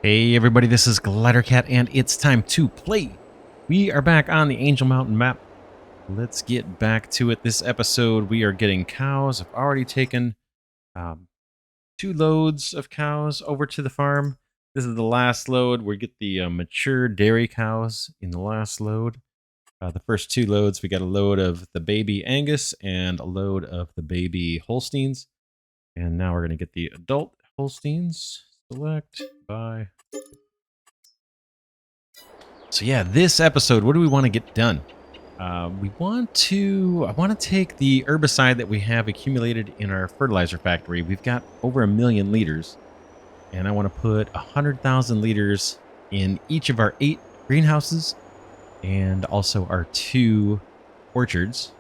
Hey everybody, this is Glidercat and it's time to play. We are back on the Angel Mountain map. Let's get back to it. This episode we are getting cows. I've already taken 2 loads of cows over to the farm. This is the last load. We get the mature dairy cows in the last load. The first 2 loads, we got a load of the baby Angus and a load of the baby Holsteins. And now we're going to get the adult Holsteins. Select, buy. So yeah, this episode, what do we want to get done? I want to take the herbicide that we have accumulated in our fertilizer factory. We've got over 1 million liters, and I want to put 100,000 liters in each of our 8 greenhouses and also our 2 orchards,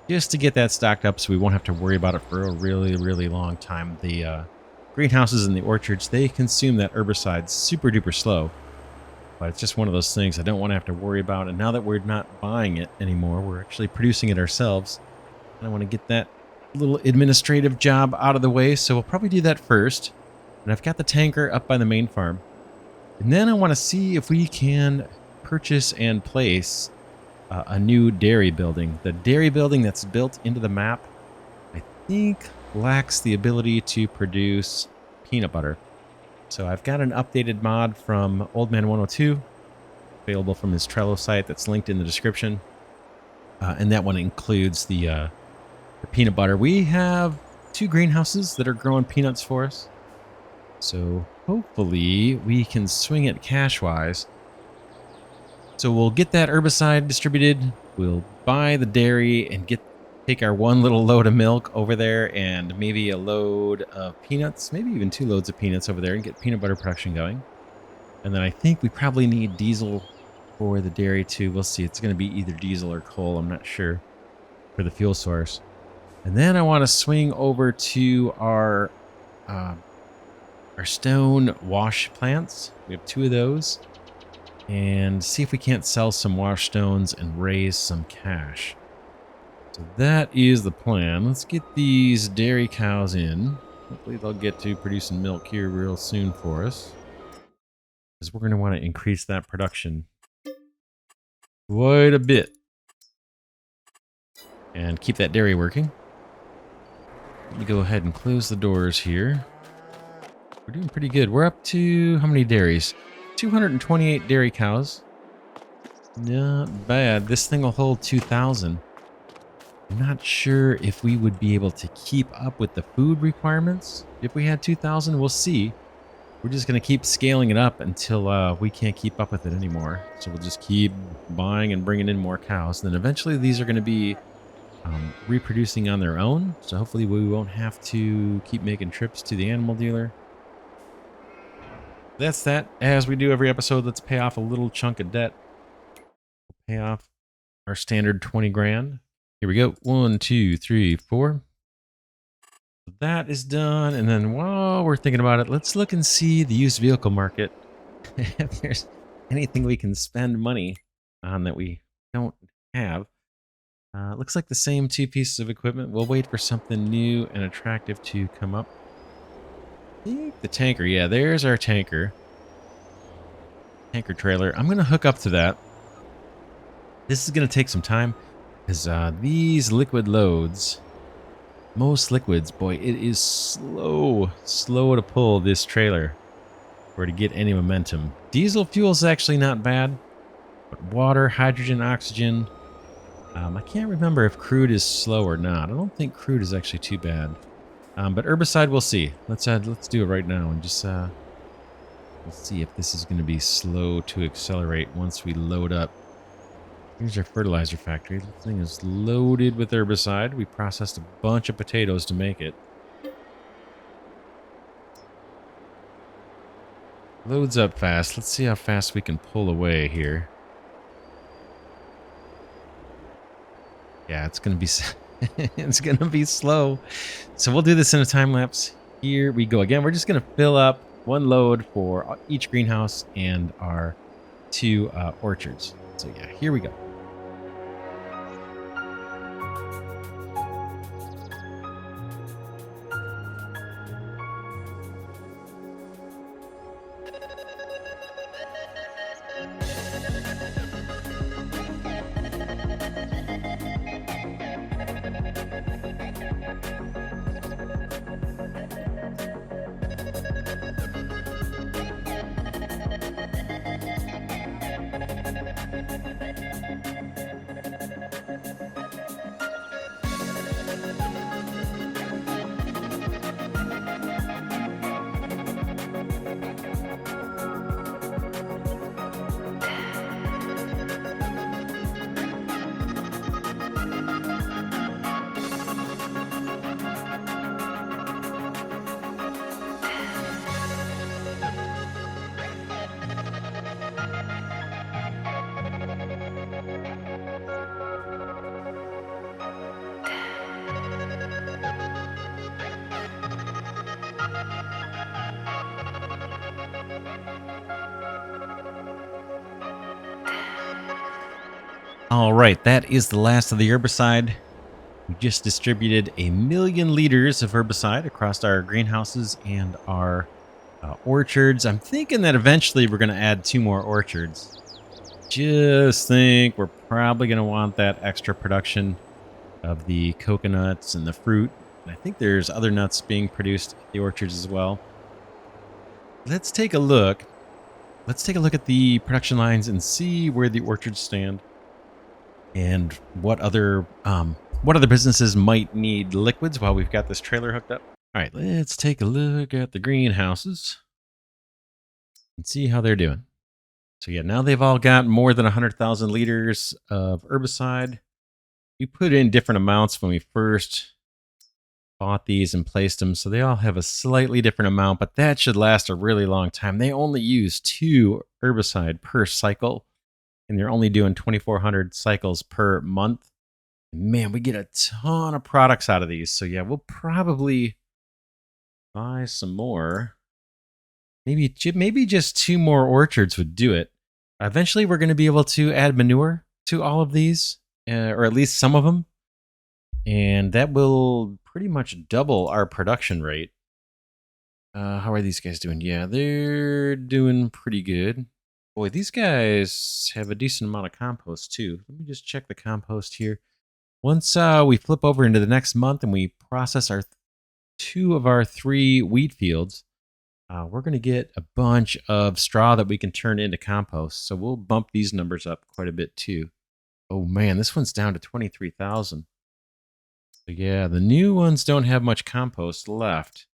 just to get that stocked up so we won't have to worry about it for a really, really long time. The greenhouses and the orchards, they consume that herbicide super duper slow. But it's just one of those things I don't want to have to worry about. And now that we're not buying it anymore, we're actually producing it ourselves. And I want to get that little administrative job out of the way. So we'll probably do that first. And I've got the tanker up by the main farm. And then I want to see if we can purchase and place a new dairy building. The dairy building that's built into the map, I think, lacks the ability to produce peanut butter. So I've got an updated mod from Old Man 102, available from his Trello site that's linked in the description. And that one includes the peanut butter. We have 2 greenhouses that are growing peanuts for us. So hopefully we can swing it cash-wise. So we'll get that herbicide distributed. We'll buy the dairy and take our 1 little load of milk over there and maybe a load of peanuts, maybe even 2 loads of peanuts over there and get peanut butter production going. And then I think we probably need diesel for the dairy too. We'll see. It's going to be either diesel or coal. I'm not sure for the fuel source. And then I want to swing over to our stone wash plants. We have 2 of those. And see if we can't sell some wash stones and raise some cash. So that is the plan. Let's get these dairy cows in. Hopefully they'll get to producing milk here real soon for us, because we're going to want to increase that production quite a bit and keep that dairy working. Let me go ahead and close the doors here. We're doing pretty good. We're up to how many dairies? 228 dairy cows. Not bad. This thing will hold 2,000. I'm not sure if we would be able to keep up with the food requirements. If we had 2,000, we'll see. We're just going to keep scaling it up until we can't keep up with it anymore. So we'll just keep buying and bringing in more cows. And then eventually these are going to be reproducing on their own. So hopefully we won't have to keep making trips to the animal dealer. That's that. As we do every episode, let's pay off a little chunk of debt. We'll pay off our standard 20 grand. Here we go. 1, 2, 3, 4. That is done. And then while we're thinking about it, let's look and see the used vehicle market. If there's anything we can spend money on that we don't have. Looks like the same 2 pieces of equipment. We'll wait for something new and attractive to come up. I think the tanker. Yeah, there's our tanker. Tanker trailer. I'm going to hook up to that. This is going to take some time. Because these liquid loads, most liquids, boy, it is slow to pull this trailer or to get any momentum. Diesel fuel is actually not bad, but water, hydrogen, oxygen, I can't remember if crude is slow or not. I don't think crude is actually too bad, but herbicide, we'll see. Let's do it right now and just we'll see if this is going to be slow to accelerate once we load up. Here's our fertilizer factory. The thing is loaded with herbicide. We processed a bunch of potatoes to make it. Loads up fast. Let's see how fast we can pull away here. Yeah, it's going to be it's going to be slow. So we'll do this in a time lapse. Here we go again. We're just going to fill up 1 load for each greenhouse and our 2 orchards. So yeah, here we go. All right, that is the last of the herbicide. We just distributed 1,000,000 liters of herbicide across our greenhouses and our orchards. I'm thinking that eventually we're going to add 2 more orchards. Just think we're probably going to want that extra production of the coconuts and the fruit. And I think there's other nuts being produced at the orchards as well. Let's take a look. Let's take a look at the production lines and see where the orchards stand and what other businesses might need liquids while we've got this trailer hooked up. All right, let's take a look at the greenhouses and see how they're doing. So yeah, now they've all got more than 100,000 liters of herbicide. We put in different amounts when we first bought these and placed them, so they all have a slightly different amount, but that should last a really long time. They only use 2 herbicide per cycle, and they're only doing 2,400 cycles per month. Man, we get a ton of products out of these. So yeah, we'll probably buy some more. Maybe just 2 more orchards would do it. Eventually, we're going to be able to add manure to all of these, or at least some of them. And that will pretty much double our production rate. How are these guys doing? Yeah, they're doing pretty good. Boy, these guys have a decent amount of compost too. Let me just check the compost here. Once we flip over into the next month and we process our 2 of our 3 wheat fields, we're going to get a bunch of straw that we can turn into compost. So we'll bump these numbers up quite a bit too. Oh man, this one's down to 23,000. So yeah, the new ones don't have much compost left.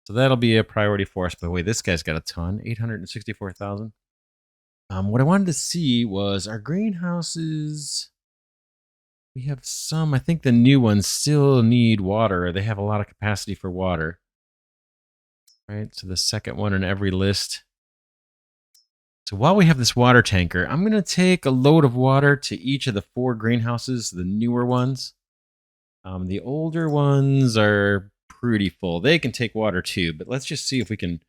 So that'll be a priority for us. By the way, this guy's got a ton, 864,000. What I wanted to see was our greenhouses. We have some, I think the new ones still need water. They have a lot of capacity for water. Right, so the second one in every list. So while we have this water tanker, I'm going to take a load of water to each of the 4 greenhouses, the newer ones. The older ones are pretty full. They can take water too, but let's just see if we can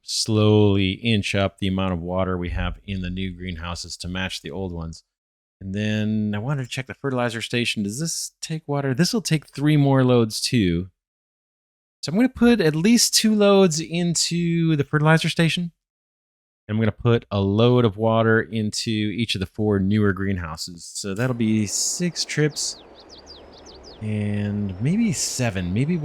slowly inch up the amount of water we have in the new greenhouses to match the old ones. And then I wanted to check the fertilizer station. Does this take water? This will take 3 more loads too. So I'm going to put at least 2 loads into the fertilizer station. I'm going to put a load of water into each of the 4 newer greenhouses. So that'll be 6 trips and maybe 7. Maybe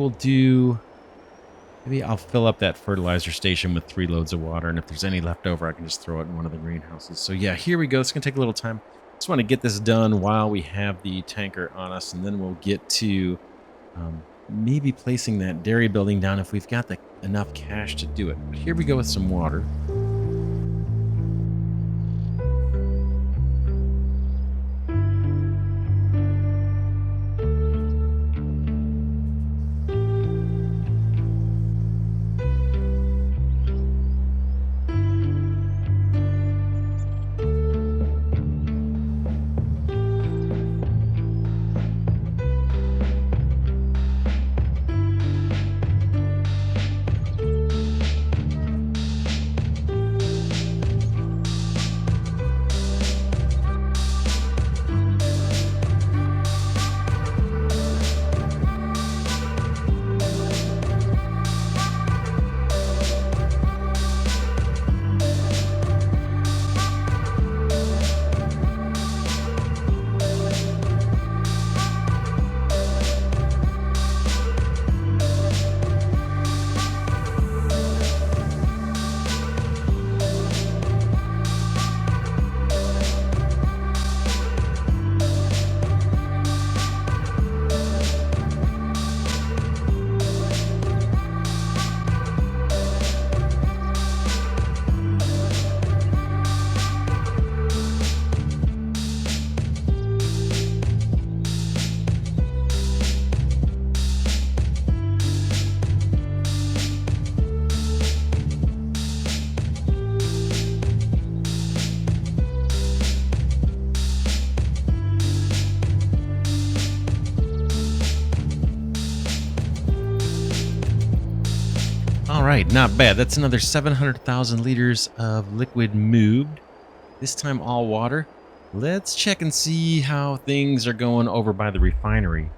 I'll fill up that fertilizer station with 3 loads of water. And if there's any left over, I can just throw it in one of the greenhouses. So yeah, here we go. It's going to take a little time. Just want to get this done while we have the tanker on us. And then we'll get to maybe placing that dairy building down if we've got enough cash to do it. But here we go with some water. right, not bad. That's another 700,000 liters of liquid moved. This time all water. Let's check and see how things are going over by the refinery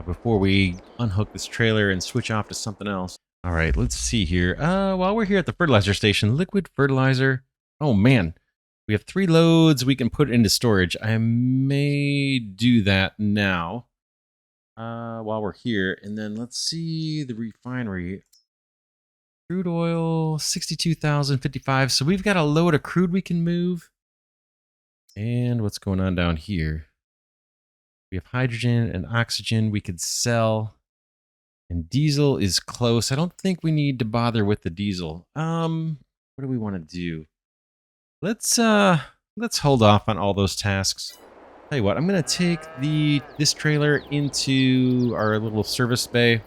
before we unhook this trailer and switch off to something else. All right, let's see here. While we're here at the fertilizer station, liquid fertilizer. Oh man, we have 3 loads we can put into storage. I may do that now while we're here. And then let's see the refinery. Crude oil, 62,055. So we've got a load of crude we can move. And what's going on down here? We have hydrogen and oxygen we could sell. And diesel is close. I don't think we need to bother with the diesel. What do we want to do? Let's hold off on all those tasks. Tell you what, I'm gonna take this trailer into our little service bay.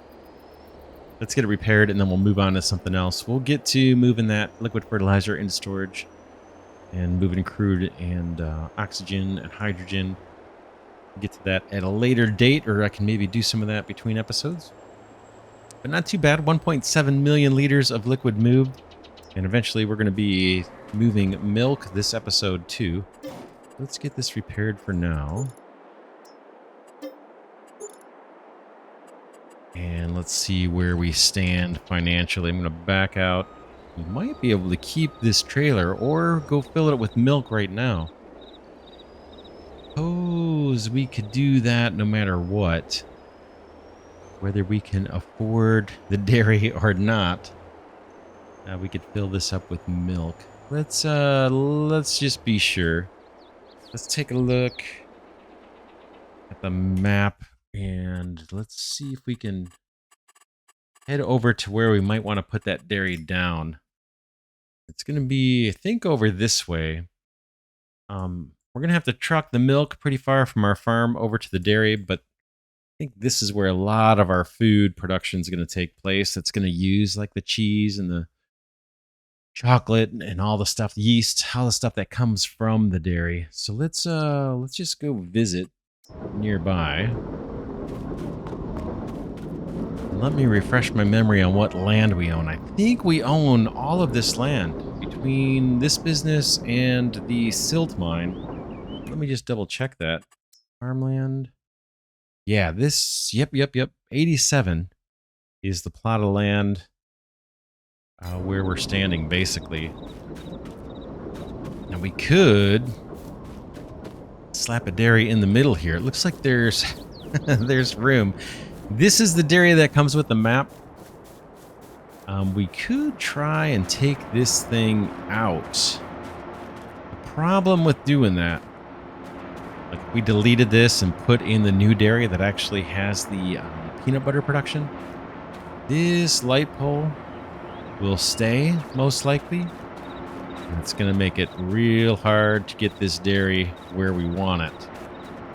Let's get it repaired, and then we'll move on to something else. We'll get to moving that liquid fertilizer into storage and moving crude and oxygen and hydrogen. Get to that at a later date, or I can maybe do some of that between episodes. But not too bad. 1.7 million liters of liquid moved. And eventually we're going to be moving milk this episode too. Let's get this repaired for now. And let's see where we stand financially. I'm going to back out. We might be able to keep this trailer or go fill it with milk right now. Suppose we could do that no matter what. Whether we can afford the dairy or not. We could fill this up with milk. Let's just be sure. Let's take a look at the map. And let's see if we can head over to where we might want to put that dairy down. It's going to be, I think, over this way. We're going to have to truck the milk pretty far from our farm over to the dairy, but I think this is where a lot of our food production is going to take place. It's going to use like the cheese and the chocolate and all the stuff, yeast, all the stuff that comes from the dairy. So let's just go visit nearby. Let me refresh my memory on what land we own. I think we own all of this land between this business and the silt mine. Let me just double check that. Farmland. Yeah, this, yep. 87 is the plot of land where we're standing, basically. Now we could slap a dairy in the middle here. It looks like there's there's room. This is the dairy that comes with the map. We could try and take this thing out. The problem with doing that, like if we deleted this and put in the new dairy that actually has the peanut butter production, this light pole will stay, most likely. And it's going to make it real hard to get this dairy where we want it.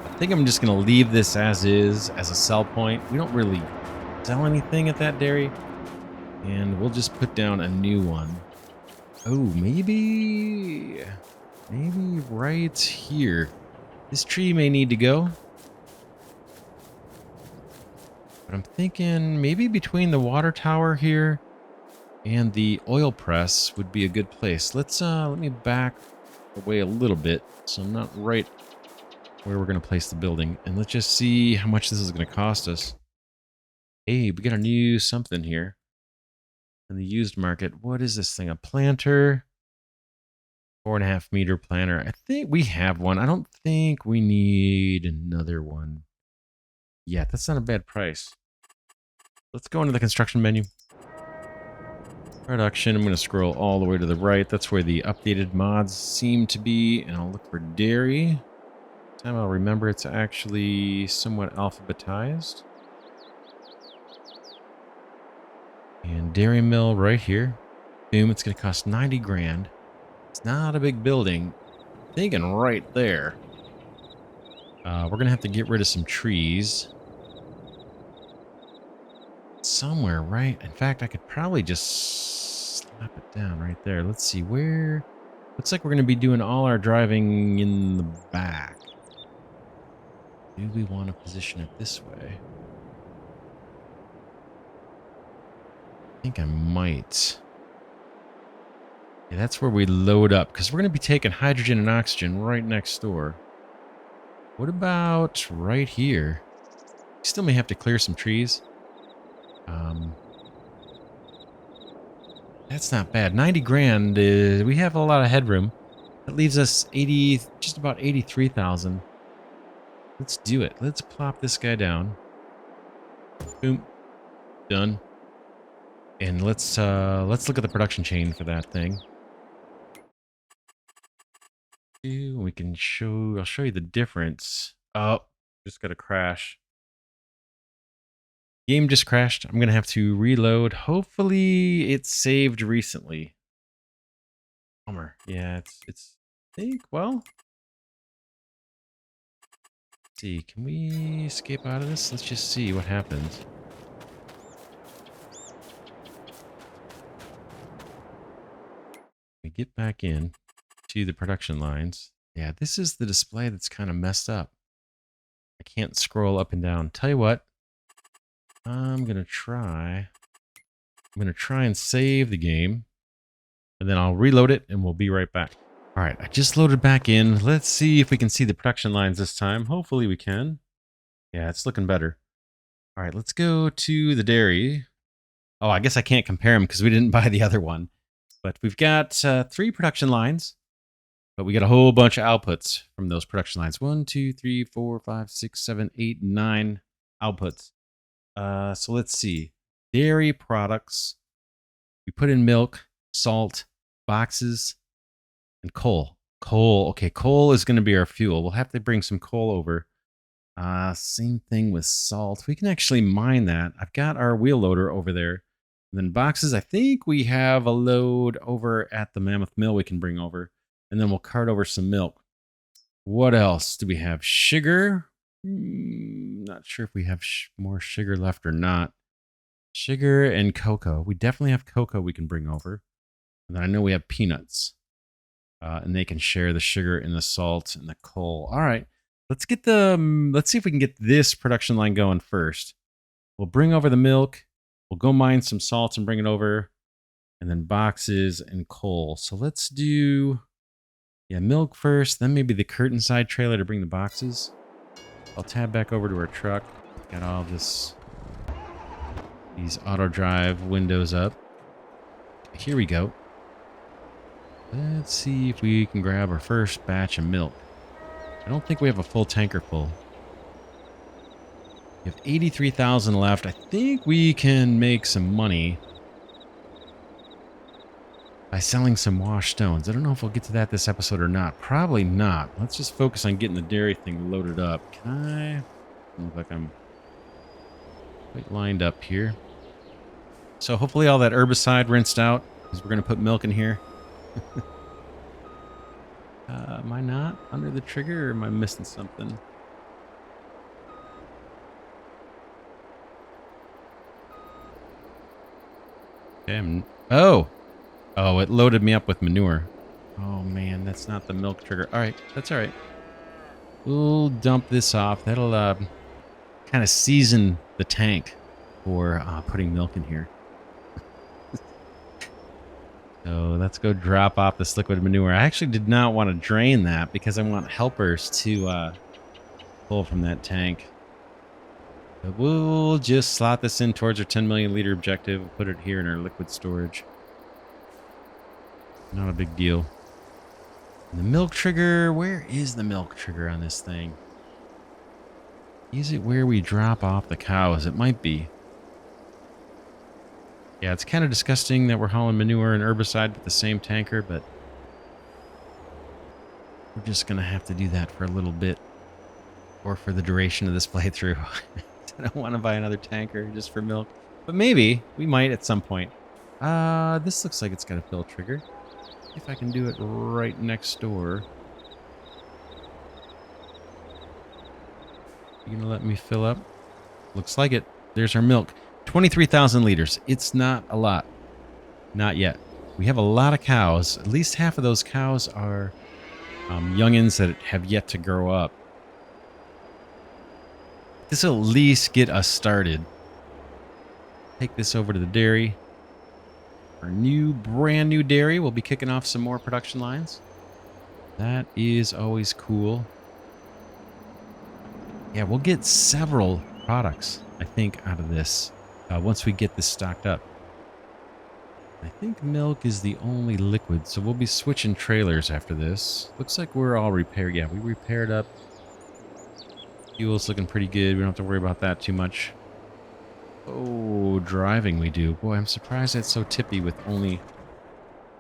I think I'm just going to leave this as is, as a sell point. We don't really sell anything at that dairy. And we'll just put down a new one. Oh, maybe right here. This tree may need to go. But I'm thinking maybe between the water tower here and the oil press would be a good place. Let's let me back away a little bit so I'm not right where we're going to place the building. And let's just see how much this is going to cost us. Hey, we got a new something here in the used market. What is this thing? A planter? 4.5 meter planter. I think we have one. I don't think we need another one. Yeah, that's not a bad price. Let's go into the construction menu. Production. I'm going to scroll all the way to the right. That's where the updated mods seem to be. And I'll look for dairy. This time I'll remember it's actually somewhat alphabetized. And dairy mill right here. Boom, it's going to cost 90 grand. It's not a big building. Thinking right there. We're going to have to get rid of some trees. Somewhere, right? In fact, I could probably just slap it down right there. Let's see where. Looks like we're going to be doing all our driving in the back. Do we want to position it this way? think I might. Yeah, that's where we load up because we're going to be taking hydrogen and oxygen right next door. What about right here? Still may have to clear some trees. That's not bad. 90 grand. We have a lot of headroom. That leaves us 80, just about 83,000. Let's do it. Let's plop this guy down. Boom. Done. And let's look at the production chain for that thing. We can show. I'll show you the difference. Oh, just got a crash. Game just crashed. I'm gonna have to reload. Hopefully, it saved recently. Bummer. Yeah, it's. I think. Well, let's see. Can we escape out of this? Let's just see what happens. We get back in to the production lines. Yeah, this is the display that's kind of messed up. I can't scroll up and down. Tell you what, I'm gonna try and save the game, and then I'll reload it, and we'll be right back. All right, I just loaded back in. Let's see if we can see the production lines this time. Hopefully we can. Yeah, it's looking better. All right, let's go to the dairy. Oh, I guess I can't compare them because we didn't buy the other one. But we've got 3 production lines. But we got a whole bunch of outputs from those production lines. 1, 2, 3, 4, 5, 6, 7, 8, 9 outputs. So let's see. Dairy products. We put in milk, salt, boxes, and coal. Coal. Okay, coal is going to be our fuel. We'll have to bring some coal over. Same thing with salt. We can actually mine that. I've got our wheel loader over there. And then boxes, I think we have a load over at the Mammoth Mill we can bring over. And then we'll cart over some milk. What else do we have? Sugar. Not sure if we have more sugar left or not. Sugar and cocoa. We definitely have cocoa we can bring over. And then I know we have peanuts. And they can share the sugar and the salt and the coal. All right. Let's get let's see if we can get this production line going first. We'll bring over the milk. We'll go mine some salt and bring it over. And then boxes and coal. So let's do... yeah, milk first, then maybe the curtain side trailer to bring the boxes. I'll tab back over to our truck. Got all these auto drive windows up. Here we go. Let's see if we can grab our first batch of milk. I don't think we have a full tanker full. We have 83,000 left. I think we can make some money by selling some washed stones. I don't know if we'll get to that this episode or not. Probably not. Let's just focus on getting the dairy thing loaded up. Can I? Look like I'm quite lined up here. So hopefully all that herbicide rinsed out, because we're going to put milk in here. Am I not under the trigger, or am I missing something? Okay, oh, it loaded me up with manure. Oh man, that's not the milk trigger. All right, that's all right. We'll dump this off. That'll kind of season the tank for putting milk in here. So let's go drop off this liquid manure. I actually did not want to drain that because I want helpers to pull from that tank. But we'll just slot this in towards our 10 million liter objective. We'll put it here in our liquid storage. Not a big deal. And the milk trigger, where is the milk trigger on this thing? Is it where we drop off the cows? It might be. Yeah, it's kind of disgusting that we're hauling manure and herbicide with the same tanker, but we're just going to have to do that for a little bit, or for the duration of this playthrough. I don't want to buy another tanker just for milk, but maybe we might at some point. This looks like it's got a fill trigger. See if I can do it right next door. You gonna let me fill up? Looks like it. There's our milk. 23,000 liters. It's not a lot. Not yet. We have a lot of cows. At least half of those cows are youngins that have yet to grow up. This will at least get us started. Take this over to the dairy. Our brand new dairy. We'll be kicking off some more production lines. That is always cool. Yeah, we'll get several products, I think, out of this once we get this stocked up. I think milk is the only liquid, so we'll be switching trailers after this. Looks like we're all repaired. Yeah, we repaired up. Fuel's looking pretty good. We don't have to worry about that too much. Oh, driving we do. Boy, I'm surprised that's so tippy with only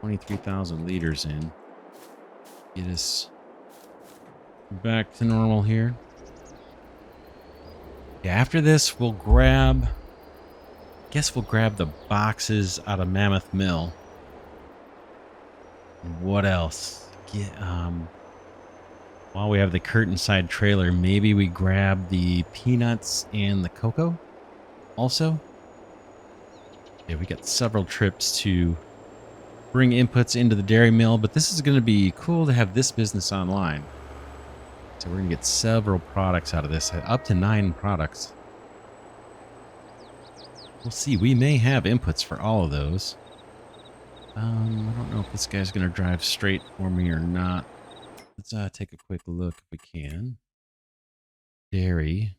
23,000 liters in. Get us back to normal here. Yeah, after this, we'll grab... guess we'll grab the boxes out of Mammoth Mill. And what else? While we have the curtain side trailer, maybe we grab the peanuts and the cocoa also. Yeah, we got several trips to bring inputs into the dairy mill, but this is going to be cool to have this business online. So we're going to get several products out of this, up to 9 products. We'll see. We may have inputs for all of those. I don't know if this guy's going to drive straight for me or not. Let's take a quick look if we can. Dairy.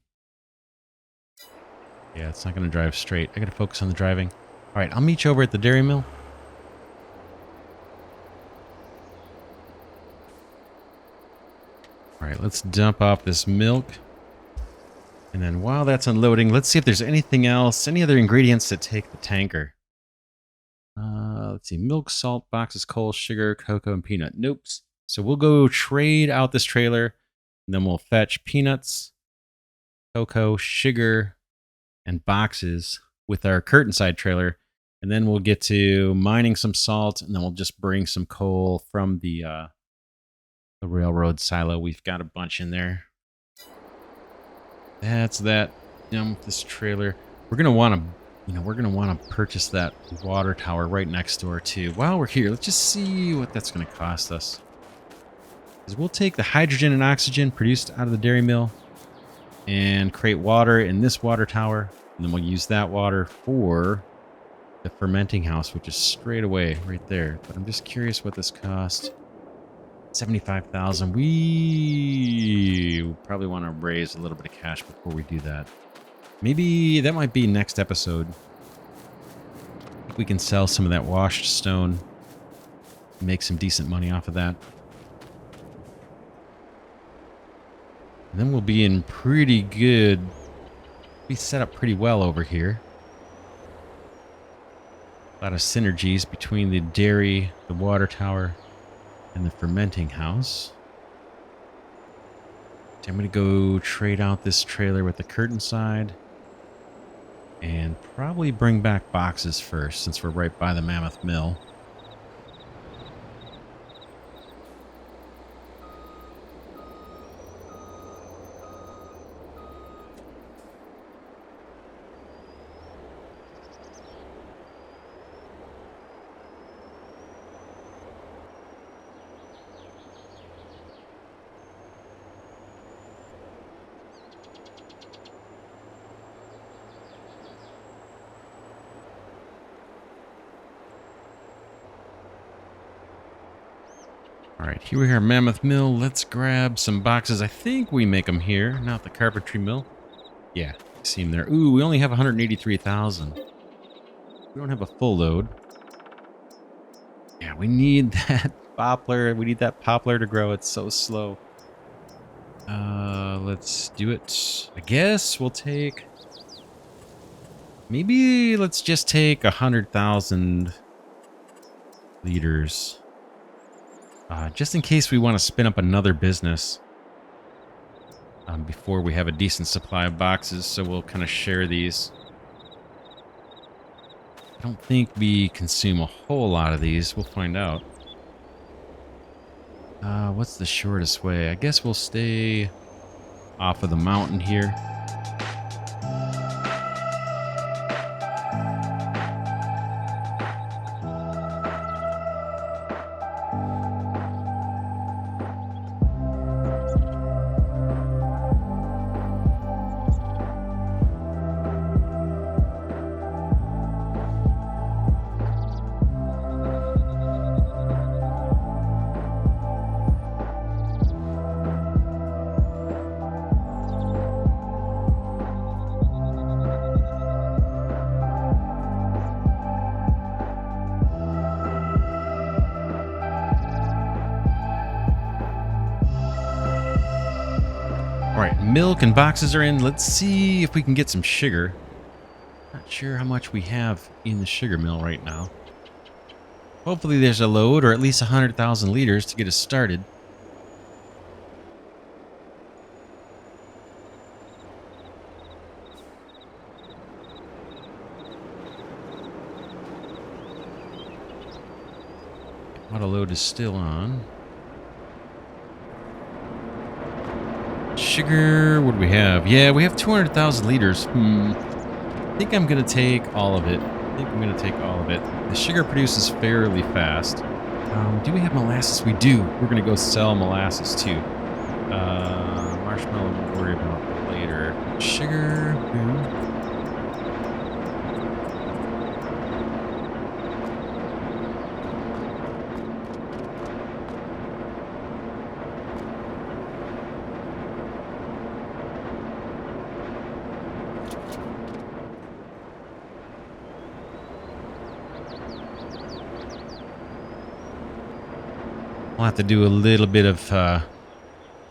Yeah, it's not going to drive straight. I got to focus on the driving. All right, I'll meet you over at the dairy mill. All right, let's dump off this milk. And then while that's unloading, let's see if there's anything else, any other ingredients that take the tanker. Let's see, milk, salt, boxes, coal, sugar, cocoa, and peanut. Nope. So we'll go trade out this trailer, and then we'll fetch peanuts, cocoa, sugar, and boxes with our curtain side trailer. And then we'll get to mining some salt, and then we'll just bring some coal from the railroad silo. We've got a bunch in there. That's that. With this trailer, we're gonna want to, purchase that water tower right next door too. While we're here, let's just see what that's gonna cost us. Because we'll take the hydrogen and oxygen produced out of the dairy mill and create water in this water tower, and then we'll use that water for the fermenting house, which is straight away right there. But I'm just curious what this cost. 75,000. We probably want to raise a little bit of cash before we do that. Maybe that might be next episode. I think we can sell some of that washed stone, make some decent money off of that. And then we'll be in pretty good. Be set up pretty well over here. A lot of synergies between the dairy, the water tower, and the fermenting house. So I'm going to go trade out this trailer with the curtain side. And probably bring back boxes first, since we're right by the Mammoth Mill. All right, here we are, Mammoth Mill. Let's grab some boxes. I think we make them here, not the carpentry mill. Yeah, I see them there. Ooh, we only have 183,000. We don't have a full load. Yeah, we need that poplar. We need that poplar to grow. It's so slow. Let's do it. I guess we'll take... maybe let's just take 100,000 liters. Just in case we want to spin up another business before we have a decent supply of boxes, so we'll kind of share these. I don't think we consume a whole lot of these. We'll find out. What's the shortest way? I guess we'll stay off of the mountain here. All right, milk and boxes are in. Let's see if we can get some sugar. Not sure how much we have in the sugar mill right now. Hopefully there's a load, or at least 100,000 liters to get us started. Auto load is still on. Sugar, what do we have? Yeah, we have 200,000 liters. I think I'm going to take all of it. The sugar produces fairly fast. Do we have molasses? We do. We're going to go sell molasses too. Marshmallow we'll worry about later. Sugar, boom. We'll have to do a little bit of kind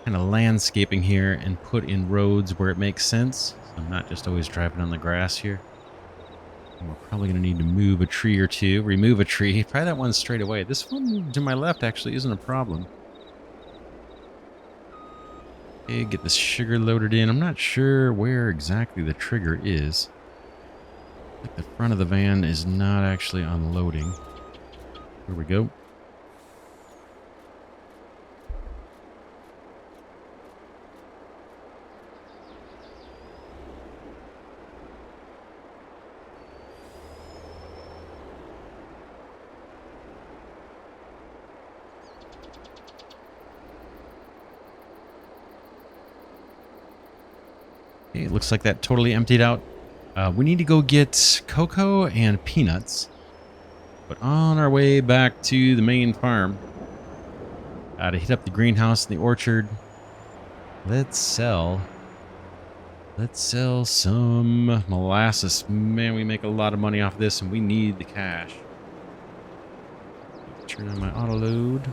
of landscaping here and put in roads where it makes sense. So I'm not just always driving on the grass here. And we're probably going to need to move a tree or two, remove a tree. Try that one straight away. This one to my left actually isn't a problem. Okay, get the sugar loaded in. I'm not sure where exactly the trigger is. Like the front of the van is not actually unloading. Here we go. Okay, it looks like that totally emptied out. We need to go get cocoa and peanuts. But on our way back to the main farm, to hit up the greenhouse and the orchard, let's sell some molasses. Man, we make a lot of money off this, and we need the cash. Turn on my auto load.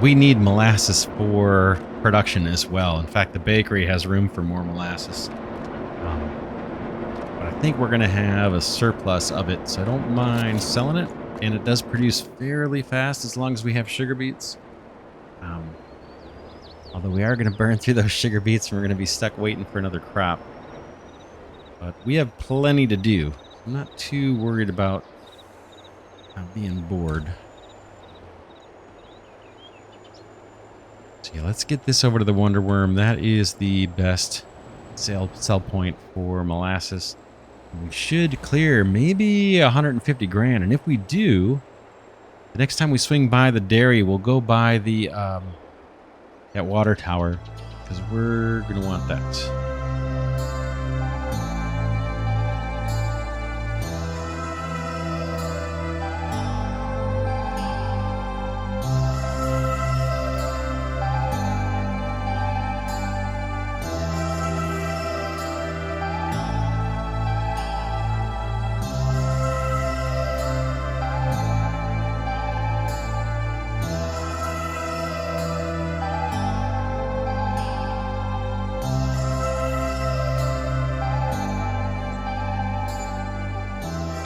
We need molasses for production as well. In fact, the bakery has room for more molasses. But I think we're going to have a surplus of it, so I don't mind selling it. And it does produce fairly fast as long as we have sugar beets. Although we are going to burn through those sugar beets and we're going to be stuck waiting for another crop. But we have plenty to do. I'm not too worried about being bored. Yeah, let's get this over to the Wonder Worm. That is the best sell point for molasses. We should clear maybe 150 grand. And if we do, the next time we swing by the dairy, we'll go by the that water tower because we're going to want that.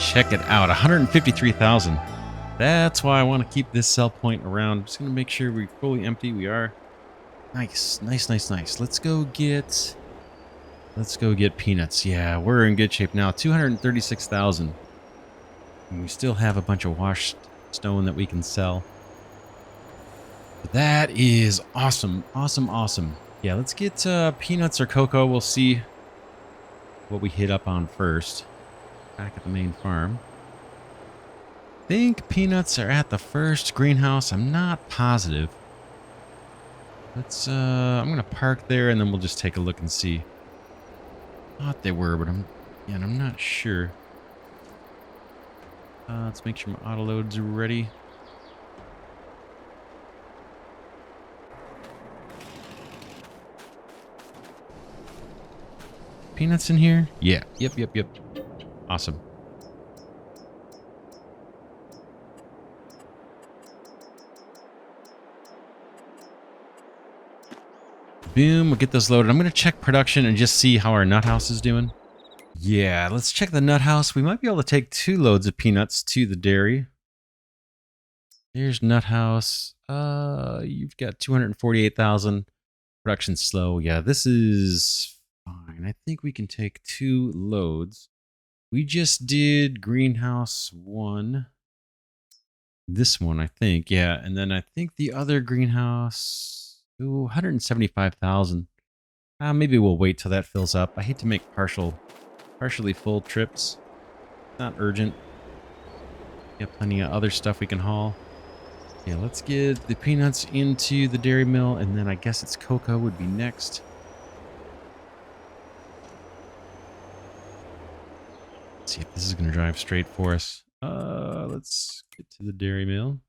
Check it out, 153,000. That's why I want to keep this sell point around. I'm just going to make sure we're fully empty. We are. Nice, nice, nice, nice. Let's go get peanuts. Yeah, we're in good shape now. 236,000. And we still have a bunch of washed stone that we can sell. But that is awesome, awesome, awesome. Yeah, let's get peanuts or cocoa. We'll see what we hit up on first. Back at the main farm. I think peanuts are at the first greenhouse. I'm not positive. Let's I'm gonna park there and then we'll just take a look and see. Thought they were, but I'm not sure. Let's make sure my auto loads are ready. peanuts in here? Yeah. Yep. Awesome. Boom, we'll get those loaded. I'm going to check production and just see how our nut house is doing. Yeah, let's check the nut house. We might be able to take 2 loads of peanuts to the dairy. There's nut house. You've got 248,000. Production slow. Yeah, this is fine. I think we can take 2 loads. We just did greenhouse 1. This one, I think. Yeah, and then I think the other greenhouse, 175,000. Maybe we'll wait till that fills up. I hate to make partially full trips. Not urgent. Got plenty of other stuff we can haul. Yeah, let's get the peanuts into the dairy mill, and then I guess it's cocoa would be next. Let's see if this is going to drive straight for us. Let's get to the dairy mill.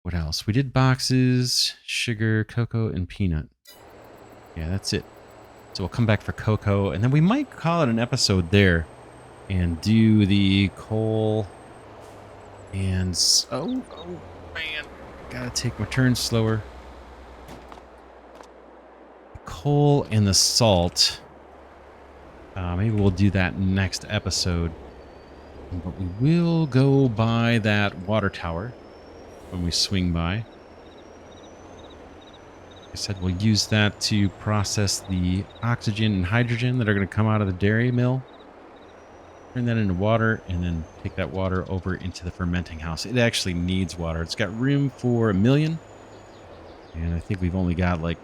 What else? We did boxes, sugar, cocoa, and peanut. Yeah, that's it. So we'll come back for cocoa, and then we might call it an episode there and do the coal and... Oh, man. Gotta take my turn slower. The coal and the salt. Maybe we'll do that next episode. But we will go by that water tower when we swing by. Like I said, we'll use that to process the oxygen and hydrogen that are going to come out of the dairy mill. Turn that into water, and then take that water over into the fermenting house. It actually needs water. It's got room for 1 million. And I think we've only got, like,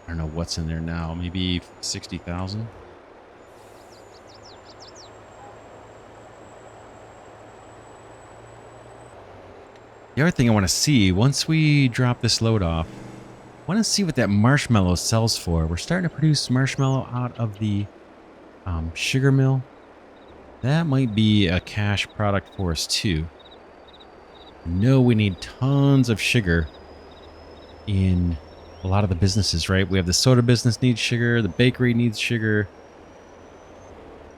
I don't know what's in there now. Maybe 60,000. The other thing I want to see, once we drop this load off, I want to see what that marshmallow sells for. We're starting to produce marshmallow out of the sugar mill. That might be a cash product for us too. I know we need tons of sugar in a lot of the businesses, right? We have the soda business needs sugar, the bakery needs sugar,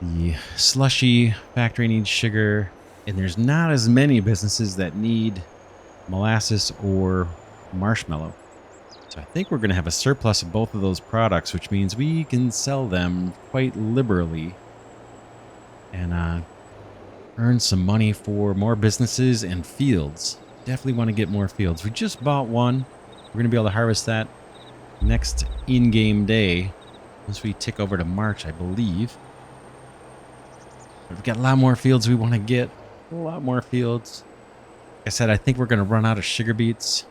the slushy factory needs sugar, and there's not as many businesses that need molasses or marshmallow. So I think we're going to have a surplus of both of those products, which means we can sell them quite liberally and earn some money for more businesses and fields. Definitely want to get more fields. We just bought one. We're going to be able to harvest that next in-game day once we tick over to March, I believe. We've got a lot more fields we want to get. A lot more fields. Like I said, I think we're going to run out of sugar beets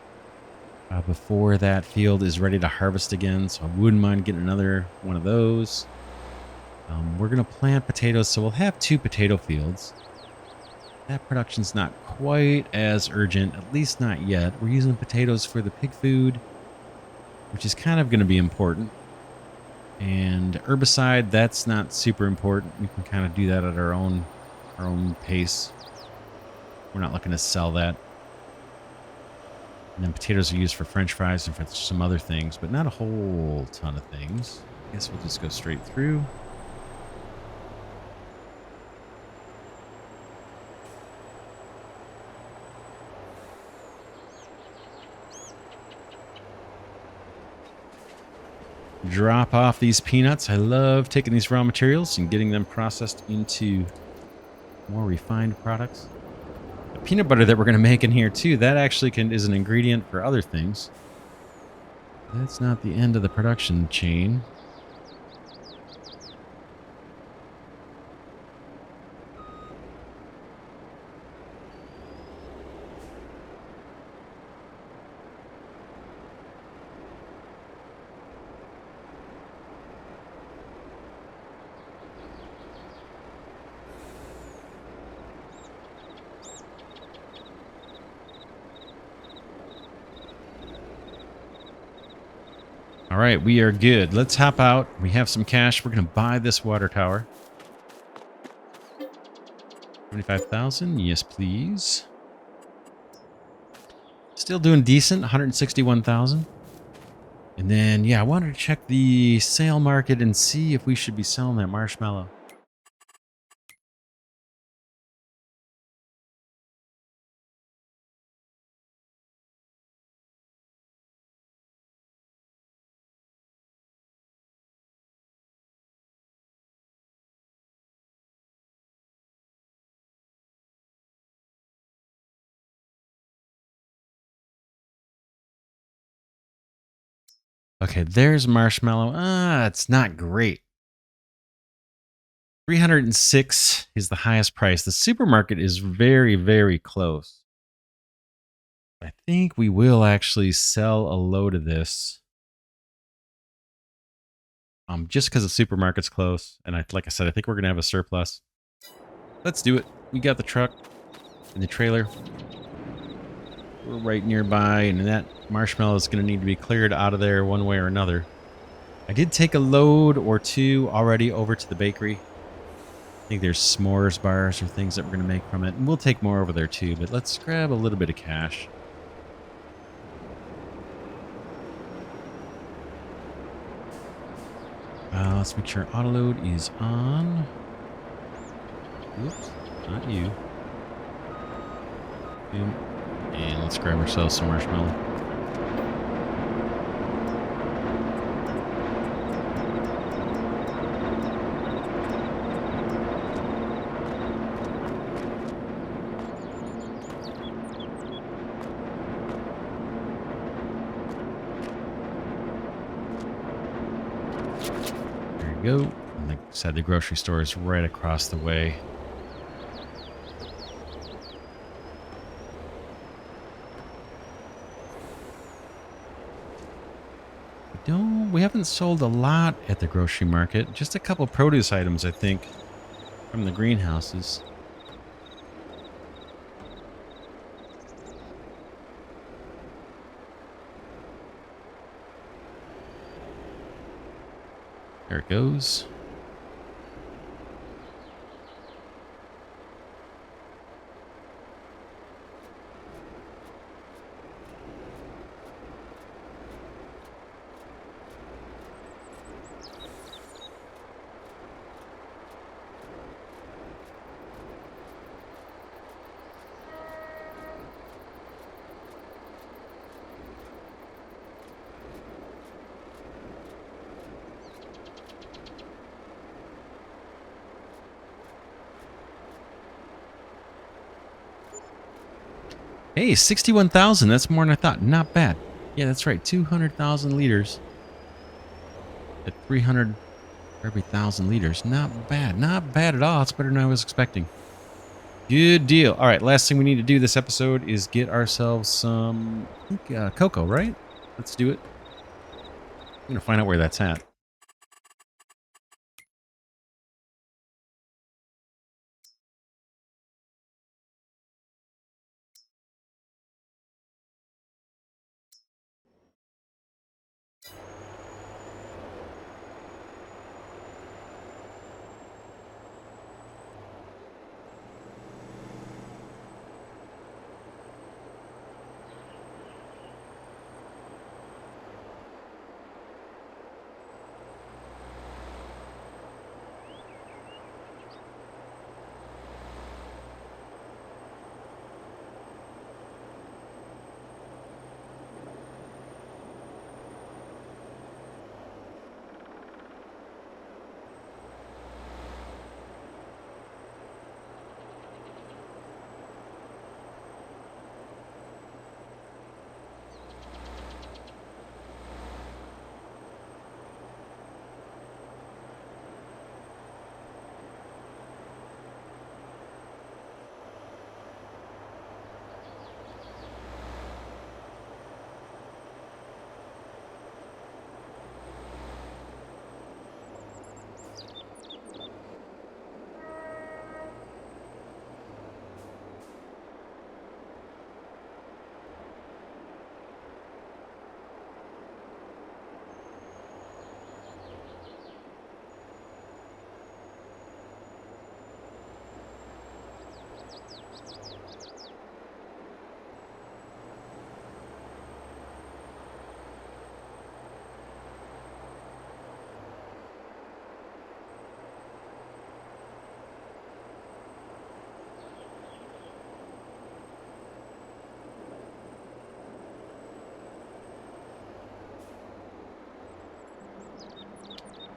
before that field is ready to harvest again. So I wouldn't mind getting another one of those. We're going to plant potatoes, so we'll have 2 potato fields. That production's not quite as urgent, at least not yet. We're using potatoes for the pig food, which is kind of going to be important. And herbicide, that's not super important. We can kind of do that at our own pace. We're not looking to sell that. And then potatoes are used for French fries and for some other things, but not a whole ton of things. I guess we'll just go straight through. Drop off these peanuts. I love taking these raw materials and getting them processed into more refined products. The peanut butter that we're going to make in here too, that actually is an ingredient for other things. That's not the end of the production chain. All right, we are good. Let's hop out. We have some cash. We're going to buy this water tower. 75,000. Yes, please. Still doing decent, 161,000. And then, yeah, I wanted to check the sale market and see if we should be selling that marshmallow. Okay, there's marshmallow. It's not great. 306 is the highest price. The supermarket is very, very close. I think we will actually sell a load of this. Just because the supermarket's close. And like I said, I think we're gonna have a surplus. Let's do it. We got the truck and the trailer. We're right nearby, and that marshmallow is gonna need to be cleared out of there one way or another. I did take a load or two already over to the bakery. I think there's s'mores bars or things that we're going to make from it. And we'll take more over there too, but let's grab a little bit of cash. Let's make sure auto load is on. Oops, not you. Boom. And let's grab ourselves some marshmallow. Go. And like I said, the grocery store is right across the way. We haven't sold a lot at the grocery market. Just a couple produce items, I think, from the greenhouses. There it goes. Hey, 61,000. That's more than I thought. Not bad. Yeah, that's right. 200,000 liters at 300 for every 1,000 liters. Not bad. Not bad at all. It's better than I was expecting. Good deal. All right, last thing we need to do this episode is get ourselves some, I think, cocoa, right? Let's do it. I'm going to find out where that's at.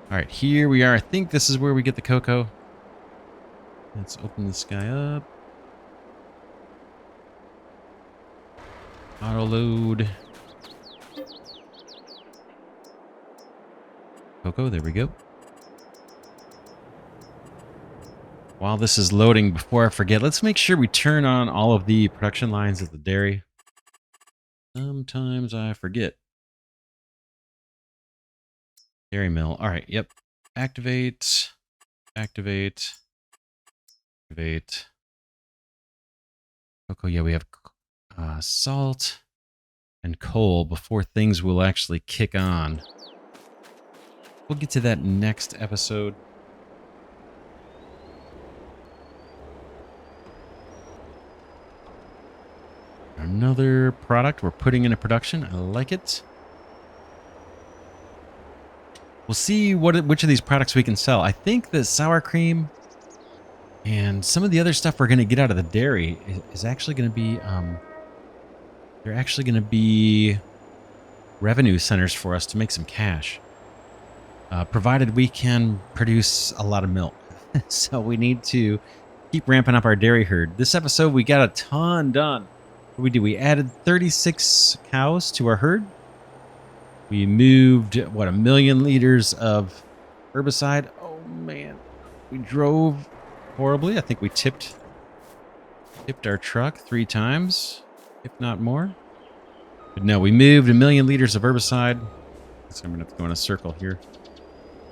All right, here we are. I think this is where we get the cocoa. Let's open this guy up. Auto load. Cocoa, there we go. While this is loading, before I forget, let's make sure we turn on all of the production lines at the dairy. Sometimes I forget. Dairy mill. All right, yep. Activate. Activate. Activate. Cocoa, yeah, we have salt and coal before things will actually kick on. We'll get to that next episode. Another product we're putting into production. I like it. We'll see which of these products we can sell. I think the sour cream and some of the other stuff we're going to get out of the dairy is actually going to be, they're actually going to be revenue centers for us to make some cash, provided we can produce a lot of milk. So we need to keep ramping up our dairy herd. This episode, we got a ton done. What we did, we added 36 cows to our herd. We moved, what, 1 million liters of herbicide. Oh, man. We drove horribly. I think we tipped our truck 3 times, if not more. But no, we moved 1 million liters of herbicide. So I'm going to have to go in a circle here.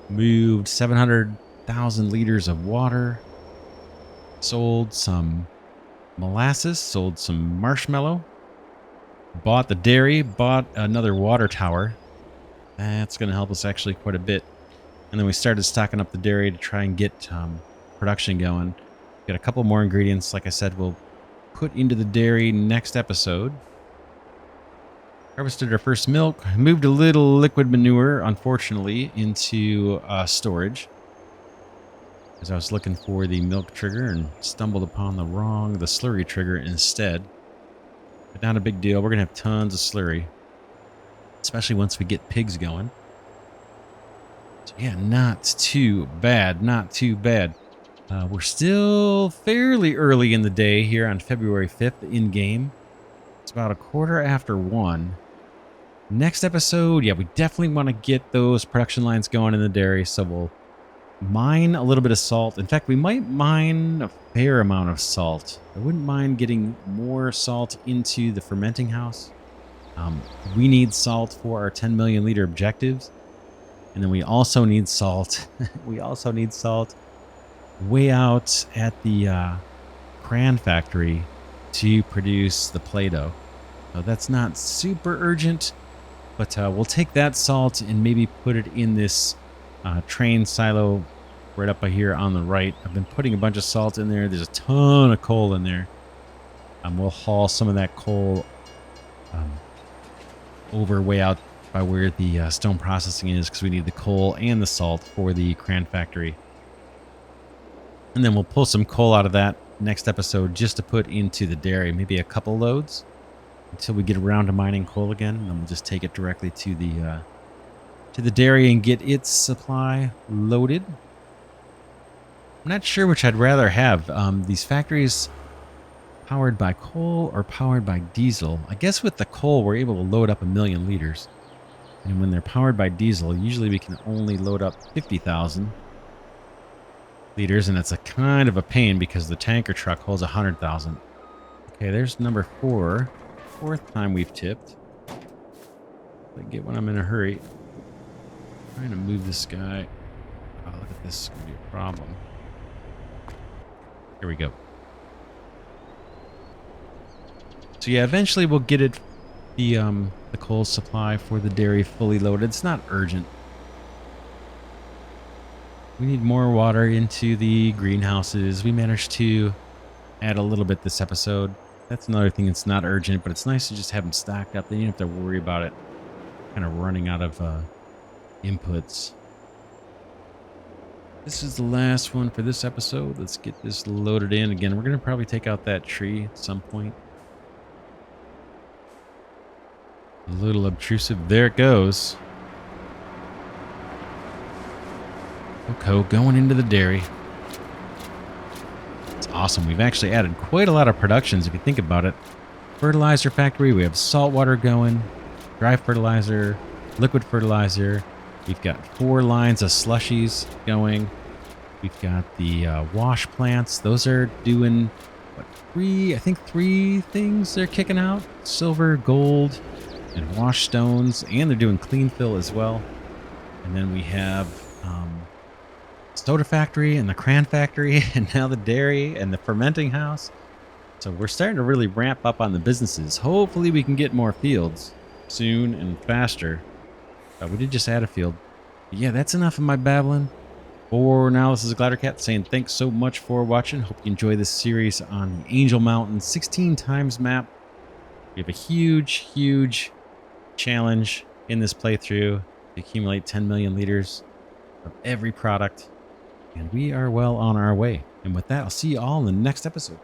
Moved 700,000 liters of water. Sold some molasses. Sold some marshmallow. Bought the dairy. Bought another water tower. That's going to help us actually quite a bit. And then we started stocking up the dairy to try and get production going. Got a couple more ingredients, like I said, we'll put into the dairy next episode. Harvested our first milk. Moved a little liquid manure, unfortunately, into storage. As I was looking for the milk trigger and stumbled upon the slurry trigger instead. But not a big deal. We're going to have tons of slurry. Especially once we get pigs going. So yeah, not too bad. Not too bad. We're still fairly early in the day here on February 5th in-game. It's about 1:15. Next episode, yeah, we definitely want to get those production lines going in the dairy, so we'll mine a little bit of salt. In fact, we might mine a fair amount of salt. I wouldn't mind getting more salt into the fermenting house. We need salt for our 10 million liter objectives. And then we also need salt. We also need salt way out at the crayon factory to produce the Play-Doh. So that's not super urgent, but we'll take that salt and maybe put it in this train silo right up here on the right. I've been putting a bunch of salt in there. There's a ton of coal in there. We'll haul some of that coal over way out by where the stone processing is, because we need the coal and the salt for the crayon factory. And then we'll pull some coal out of that next episode just to put into the dairy, maybe a couple loads until we get around to mining coal again. And then we'll just take it directly to the dairy and get its supply loaded. I'm not sure which I'd rather have. These factories powered by coal or powered by diesel. I guess with the coal, we're able to load up 1 million liters. And when they're powered by diesel, usually we can only load up 50,000 liters, and it's a kind of a pain because the tanker truck holds 100,000. Okay, there's number 4. 4th time we've tipped. I get when I'm in a hurry. Trying to move this guy. Oh, look at this. It's going to be a problem. Here we go. So yeah, eventually we'll get it, the coal supply for the dairy fully loaded. It's not urgent. We need more water into the greenhouses. We managed to add a little bit this episode. That's another thing that's not urgent, but it's nice to just have them stacked up. Then you don't have to worry about it kind of running out of inputs. This is the last one for this episode. Let's get this loaded in. Again, we're going to probably take out that tree at some point. A little obtrusive. There it goes. Cocoa going into the dairy. It's awesome. We've actually added quite a lot of productions if you think about it. Fertilizer factory. We have salt water going, dry fertilizer, liquid fertilizer. We've got 4 lines of slushies going. We've got the wash plants. Those are doing, what, 3, I think 3 things they're kicking out. Silver, gold, and wash stones. And they're doing clean fill as well. And then we have soda factory and the cran factory and now the dairy and the fermenting house. So we're starting to really ramp up on the businesses. Hopefully we can get more fields soon and faster. We did just add a field. But yeah, that's enough of my babbling. For now, this is Glidercat saying thanks so much for watching. Hope you enjoy this series on the Angel Mountain 16 times map. We have a huge, huge challenge in this playthrough to accumulate 10 million liters of every product. And we are well on our way. And with that, I'll see you all in the next episode.